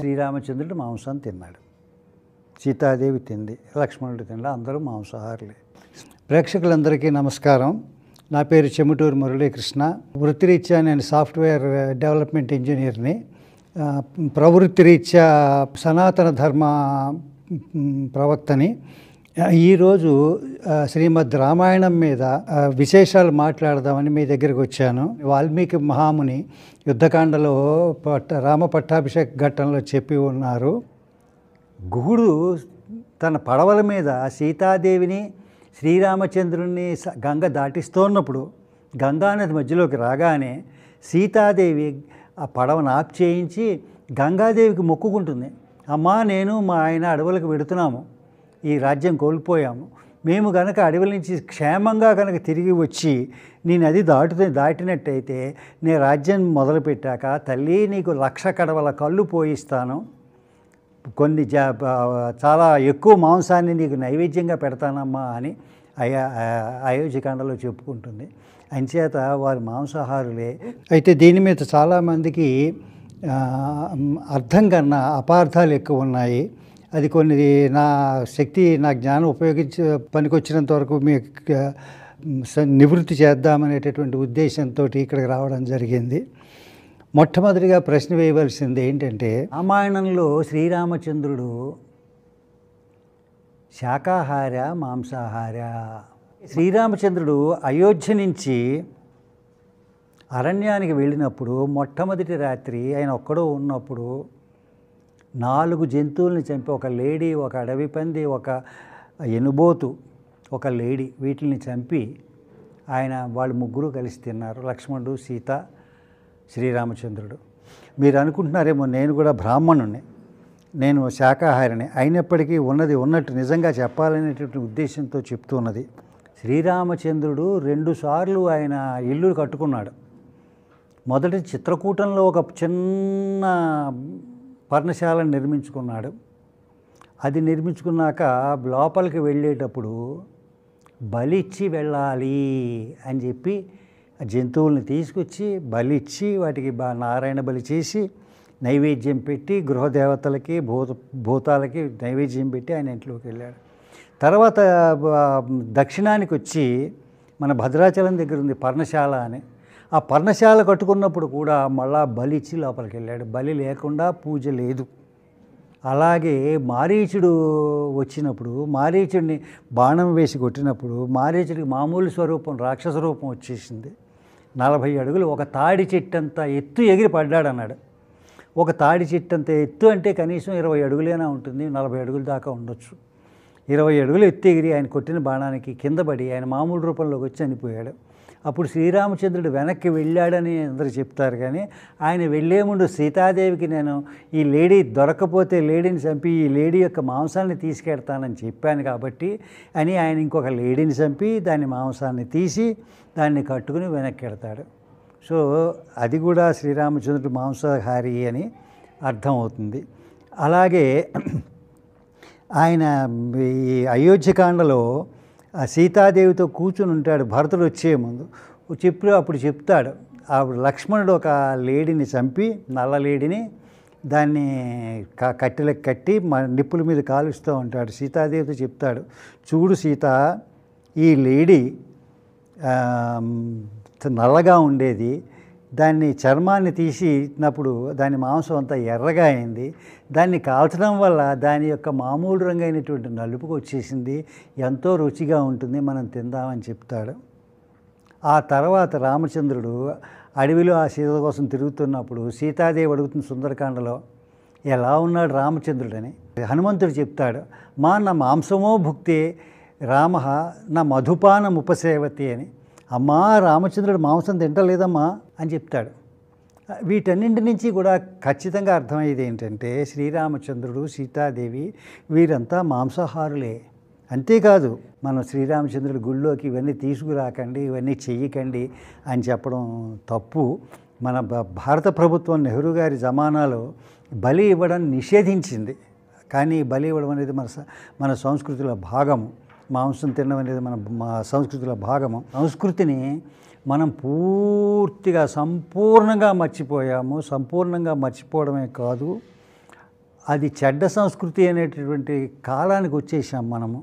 శ్రీరామచంద్రుడు మాంసం తిన్నాడు, సీతాదేవి తింది, లక్ష్మణుడు తిన్నాడు, అందరూ మాంసాహారులే. ప్రేక్షకులందరికీ నమస్కారం. నా పేరు చెముటూరు మురళీకృష్ణ. వృత్తిరీత్యా నేను సాఫ్ట్వేర్ డెవలప్మెంట్ ఇంజనీర్ని. ప్రవృత్తిరీత్యా సనాతన ధర్మ ప్రవక్తని. ఈరోజు శ్రీమద్ రామాయణం మీద విశేషాలు మాట్లాడదామని మీ దగ్గరికి వచ్చాను. వాల్మీకి మహాముని యుద్ధకాండలో రామ పట్టాభిషేక ఘట్టంలో చెప్పి ఉన్నారు. గుహుడు తన పడవల మీద సీతాదేవిని శ్రీరామచంద్రుని గంగ దాటిస్తున్నప్పుడు గంగానది మధ్యలోకి రాగానే సీతాదేవి ఆ పడవను ఆఫ్ చేయించి గంగాదేవికి మొక్కుకుంటుంది. అమ్మా, నేను మా ఆయన అడవులకు వెడుతున్నాము, ఈ రాజ్యం కోల్పోయాము, మేము కనుక అడవుల నుంచి క్షేమంగా కనుక తిరిగి వచ్చి నేను అది దాటినట్టయితే నేను రాజ్యం మొదలుపెట్టాక తల్లి నీకు 1,00,000 కడవల కళ్ళు పోయిస్తాను, కొన్ని చాలా ఎక్కువ మాంసాన్ని నీకు నైవేద్యంగా పెడతానమ్మా అని అయోధ్యకాండలో చెప్పుకుంటుంది. అంచేత వారు మాంసాహారులే. అయితే దీని మీద చాలామందికి అర్థం కన్నా అపార్థాలు ఎక్కువ ఉన్నాయి. అది కొన్ని నా శక్తి, నా జ్ఞానం ఉపయోగించి పనికొచ్చినంత వరకు మీకు నివృత్తి చేద్దామనేటటువంటి ఉద్దేశంతో ఇక్కడికి రావడం జరిగింది. మొట్టమొదటిగా ప్రశ్న వేయవలసింది ఏంటంటే, రామాయణంలో శ్రీరామచంద్రుడు శాకాహార మాంసాహార? శ్రీరామచంద్రుడు అయోధ్య నుంచి అరణ్యానికి వెళ్ళినప్పుడు మొట్టమొదటి రాత్రి ఆయన ఒక్కడో ఉన్నప్పుడు 4 జంతువుల్ని చంపి, ఒక లేడీ, ఒక అడవి పంది, ఒక ఎనుబోతు, ఒక లేడీ, వీటిని చంపి వాళ్ళు ముగ్గురు కలిసి తిన్నారు. లక్ష్మణుడు, సీత, శ్రీరామచంద్రుడు. మీరు అనుకుంటున్నారేమో నేను కూడా బ్రాహ్మణుని, నేను శాకాహారిని, అయినప్పటికీ ఉన్నది ఉన్నట్టు నిజంగా చెప్పాలనేటువంటి ఉద్దేశంతో చెప్తున్నది. శ్రీరామచంద్రుడు 2 సార్లు ఆయన ఇల్లు కట్టుకున్నాడు. మొదటి చిత్రకూటంలో ఒక చిన్న పర్ణశాలను నిర్మించుకున్నాడు. అది నిర్మించుకున్నాక లోపలికి వెళ్ళేటప్పుడు బలిచ్చి వెళ్ళాలి అని చెప్పి జంతువుల్ని తీసుకొచ్చి బలిచ్చి వాటికి నారాయణ బలి చేసి నైవేద్యం పెట్టి గృహదేవతలకి భూతాలకి నైవేద్యం పెట్టి ఆయన ఇంట్లోకి వెళ్ళాడు. తర్వాత దక్షిణానికి వచ్చి మన భద్రాచలం దగ్గర ఉంది పర్ణశాల అని. ఆ పర్ణశాల కట్టుకున్నప్పుడు కూడా మళ్ళా బలిచ్చి లోపలికి వెళ్ళాడు. బలి లేకుండా పూజ లేదు. అలాగే మారీచుడు వచ్చినప్పుడు మారీచుడిని బాణం వేసి కొట్టినప్పుడు మారీచుడికి మామూలు స్వరూపం, రాక్షస రూపం వచ్చేసింది. 40 అడుగులు, ఒక తాడి చెట్టంత ఎత్తు ఎగిరి పడ్డాడు అన్నాడు. ఒక తాడి చెట్టంత ఎత్తు అంటే కనీసం 20 అడుగులైనా ఉంటుంది, 40 అడుగుల దాకా ఉండొచ్చు. 20 అడుగులు ఎత్తు ఎగిరి ఆయన కొట్టిన బాణానికి కింద పడి ఆయన మామూలు రూపంలోకి వచ్చి చనిపోయాడు. అప్పుడు శ్రీరామచంద్రుడు వెనక్కి వెళ్ళాడని అందరూ చెప్తారు. కానీ ఆయన వెళ్ళే ముందు సీతాదేవికి నేను ఈ లేడీ దొరకపోతే లేడీని చంపి ఈ లేడీ యొక్క మాంసాన్ని తీసుకెడతానని చెప్పాను కాబట్టి అని ఆయన ఇంకొక లేడీని చంపి దాని మాంసాన్ని తీసి దాన్ని కట్టుకుని వెనక్కి వెడతాడు. సో అది కూడా శ్రీరామచంద్రుడు మాంసాహారి అని అర్థమవుతుంది. అలాగే ఆయన ఈ అయోధ్యకాండలో సీతాదేవితో కూర్చుని ఉంటాడు. భరతుడు వచ్చే ముందు అప్పుడు చెప్తాడు, అప్పుడు లక్ష్మణుడు ఒక లేడీని చంపి, నల్ల లేడీని, దాన్ని కట్టెలకు కట్టి నిప్పుల మీద కాలుస్తూ ఉంటాడు. సీతాదేవితో చెప్తాడు, చూడు సీత, ఈ లేడీ నల్లగా ఉండేది, దాన్ని చర్మాన్ని తీసినప్పుడు దాని మాంసం అంతా ఎర్రగా అయింది, దాన్ని కాల్చడం వల్ల దాని యొక్క మామూలు రంగు అయినటువంటి నలుపుకు వచ్చేసింది, ఎంతో రుచిగా ఉంటుంది, మనం తిందామని చెప్తాడు. ఆ తర్వాత రామచంద్రుడు అడవిలో ఆ సీత కోసం తిరుగుతున్నప్పుడు సీతాదేవి అడుగుతున్న సుందరకాండలో ఎలా ఉన్నాడు రామచంద్రుడని. హనుమంతుడు చెప్తాడు, నా మాంసమో భుక్తే రామ నా మధుపానం ఉపసేవతి అని. అమ్మా, రామచంద్రుడు మాంసం తింటలేదమ్మా అని చెప్తాడు. వీటన్నింటి నుంచి కూడా ఖచ్చితంగా అర్థమయ్యేది ఏంటంటే శ్రీరామచంద్రుడు, సీతాదేవి వీరంతా మాంసాహారులే. అంతేకాదు, మనం శ్రీరామచంద్రుడి గుళ్ళోకి ఇవన్నీ తీసుకురాకండి, ఇవన్నీ చెయ్యకండి అని చెప్పడం తప్పు. మన భారత ప్రభుత్వం నెహ్రూ గారి జమానాలో బలి ఇవ్వడం నిషేధించింది. కానీ బలి ఇవ్వడం అనేది మన సంస్కృతిలో భాగము. మాంసం తినడం అనేది మన సంస్కృతిలో భాగము. సంస్కృతిని మనం పూర్తిగా సంపూర్ణంగా మర్చిపోయాము. సంపూర్ణంగా మర్చిపోవడమే కాదు, అది చెడ్డ సంస్కృతి అనేటటువంటి కాలానికి వచ్చేసాం మనము.